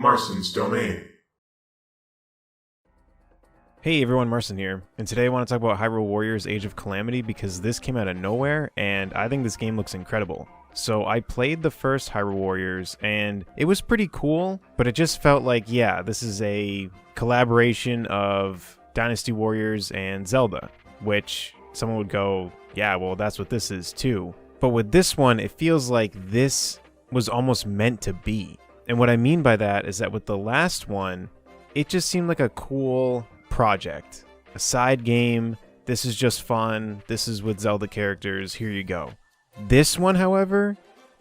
Marston's Domain. Hey everyone, Marson here, and today I want to talk about Hyrule Warriors Age of Calamity because this came out of nowhere, and I think this game looks incredible. So I played the first Hyrule Warriors, and it was pretty cool, but it just felt like, yeah, this is a collaboration of Dynasty Warriors and Zelda, which someone would go, yeah, well, that's what this is too. But with this one, it feels like this was almost meant to be. And what I mean by that is that with the last one, it just seemed like a cool project, a side game. This is just fun. This is with Zelda characters. Here you go. This one, however,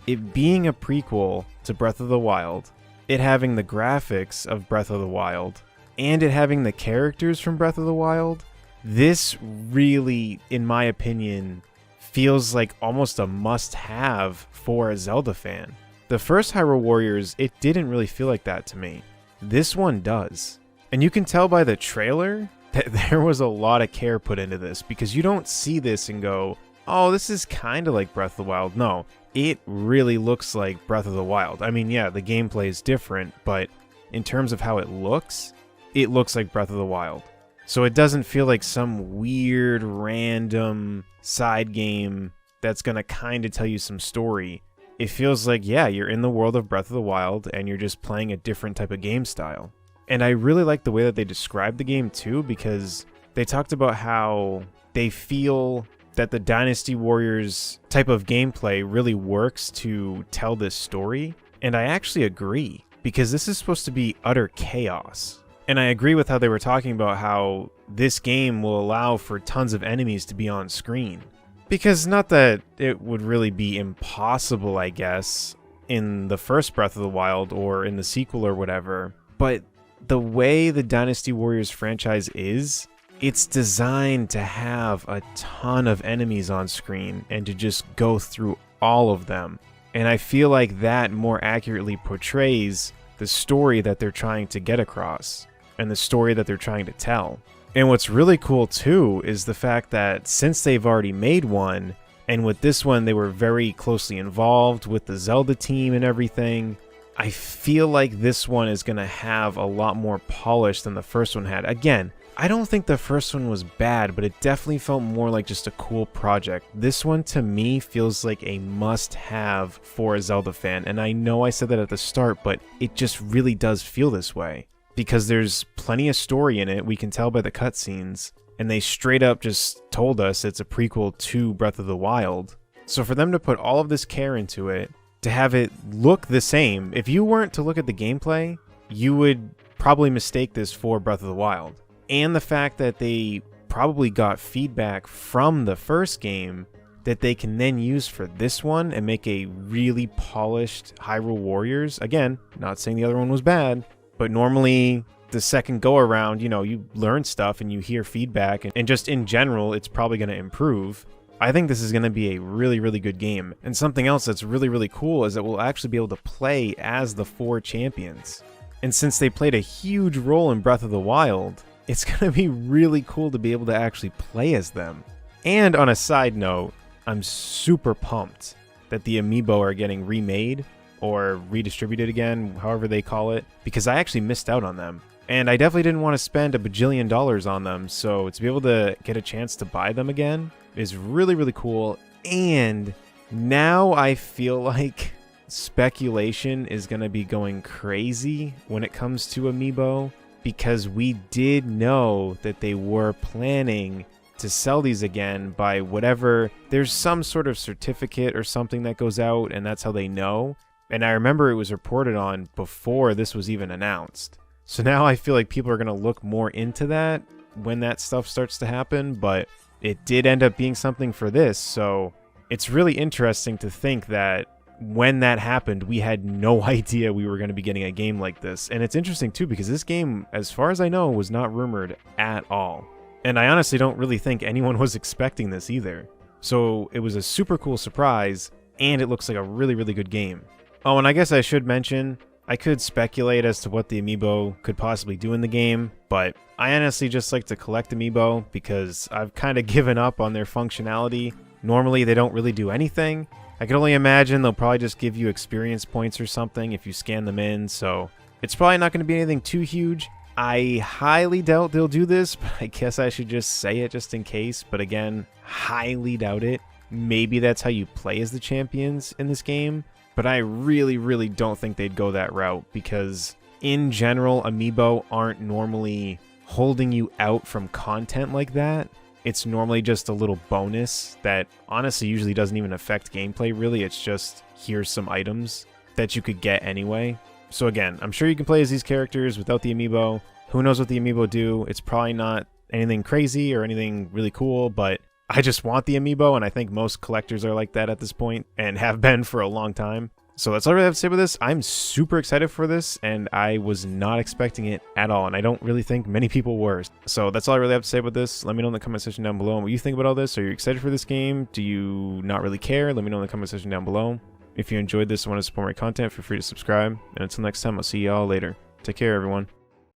it being a prequel to Breath of the Wild, it having the graphics of Breath of the Wild, and it having the characters from Breath of the Wild, this really, in my opinion, feels like almost a must-have for a Zelda fan. The first Hyrule Warriors, it didn't really feel like that to me. This one does. And you can tell by the trailer that there was a lot of care put into this, because you don't see this and go, oh, this is kind of like Breath of the Wild. No, it really looks like Breath of the Wild. I mean, yeah, the gameplay is different, but in terms of how it looks like Breath of the Wild. So it doesn't feel like some weird, random side game that's going to kind of tell you some story. It feels like, yeah, you're in the world of Breath of the Wild, and you're just playing a different type of game style. And I really like the way that they described the game too, because they talked about how they feel that the Dynasty Warriors type of gameplay really works to tell this story. And I actually agree, because this is supposed to be utter chaos. And I agree with how they were talking about how this game will allow for tons of enemies to be on screen. Because not that it would really be impossible, I guess, in the first Breath of the Wild or in the sequel or whatever, but the way the Dynasty Warriors franchise is, it's designed to have a ton of enemies on screen and to just go through all of them. And I feel like that more accurately portrays the story that they're trying to get across and the story that they're trying to tell. And what's really cool too is the fact that since they've already made one, and with this one they were very closely involved with the Zelda team and everything, I feel like this one is going to have a lot more polish than the first one had. Again, I don't think the first one was bad, but it definitely felt more like just a cool project. This one, to me, feels like a must-have for a Zelda fan. And I know I said that at the start, but it just really does feel this way. Because there's plenty of story in it, we can tell by the cutscenes. And they straight up just told us it's a prequel to Breath of the Wild. So for them to put all of this care into it, to have it look the same, if you weren't to look at the gameplay, you would probably mistake this for Breath of the Wild. And the fact that they probably got feedback from the first game that they can then use for this one and make a really polished Hyrule Warriors. Again, not saying the other one was bad, but normally the second go around, you know, you learn stuff and you hear feedback, and just in general, it's probably going to improve. I think this is going to be a really, really good game. And something else that's really, really cool is that we'll actually be able to play as the 4 champions. And since they played a huge role in Breath of the Wild, it's going to be really cool to be able to actually play as them. And on a side note, I'm super pumped that the amiibo are getting remade or redistributed again, however they call it, because I actually missed out on them. And I definitely didn't want to spend $1 bajillion on them, so to be able to get a chance to buy them again is really, really cool. And now I feel like speculation is going to be going crazy when it comes to amiibo, because we did know that they were planning to sell these again by whatever. There's some sort of certificate or something that goes out, and that's how they know. And I remember it was reported on before this was even announced. So now I feel like people are going to look more into that when that stuff starts to happen, but it did end up being something for this, so it's really interesting to think that when that happened, we had no idea we were going to be getting a game like this. And it's interesting too, because this game, as far as I know, was not rumored at all. And I honestly don't really think anyone was expecting this either. So it was a super cool surprise, and it looks like a really, really good game. Oh, and I guess I should mention, I could speculate as to what the amiibo could possibly do in the game, but I honestly just like to collect amiibo because I've kind of given up on their functionality. Normally, they don't really do anything. I can only imagine they'll probably just give you experience points or something if you scan them in, so It's probably not going to be anything too huge. I highly doubt they'll do this, but I guess I should just say it just in case. But again, highly doubt it. Maybe that's how you play as the champions in this game, but I really, really don't think they'd go that route because in general, amiibo aren't normally holding you out from content like that. It's normally just a little bonus that honestly usually doesn't even affect gameplay really. It's just here's some items that you could get anyway. So again, I'm sure you can play as these characters without the amiibo. Who knows what the amiibo do? It's probably not anything crazy or anything really cool, but I just want the amiibo, and I think most collectors are like that at this point and have been for a long time. So that's all I really have to say about this. I'm super excited for this, and I was not expecting it at all, and I don't really think many people were. So that's all I really have to say about this. Let me know in the comment section down below what you think about all this. Are you excited for this game? Do you not really care? Let me know in the comment section down below. If you enjoyed this and want to support my content, feel free to subscribe. And until next time, I'll see y'all later. Take care, everyone.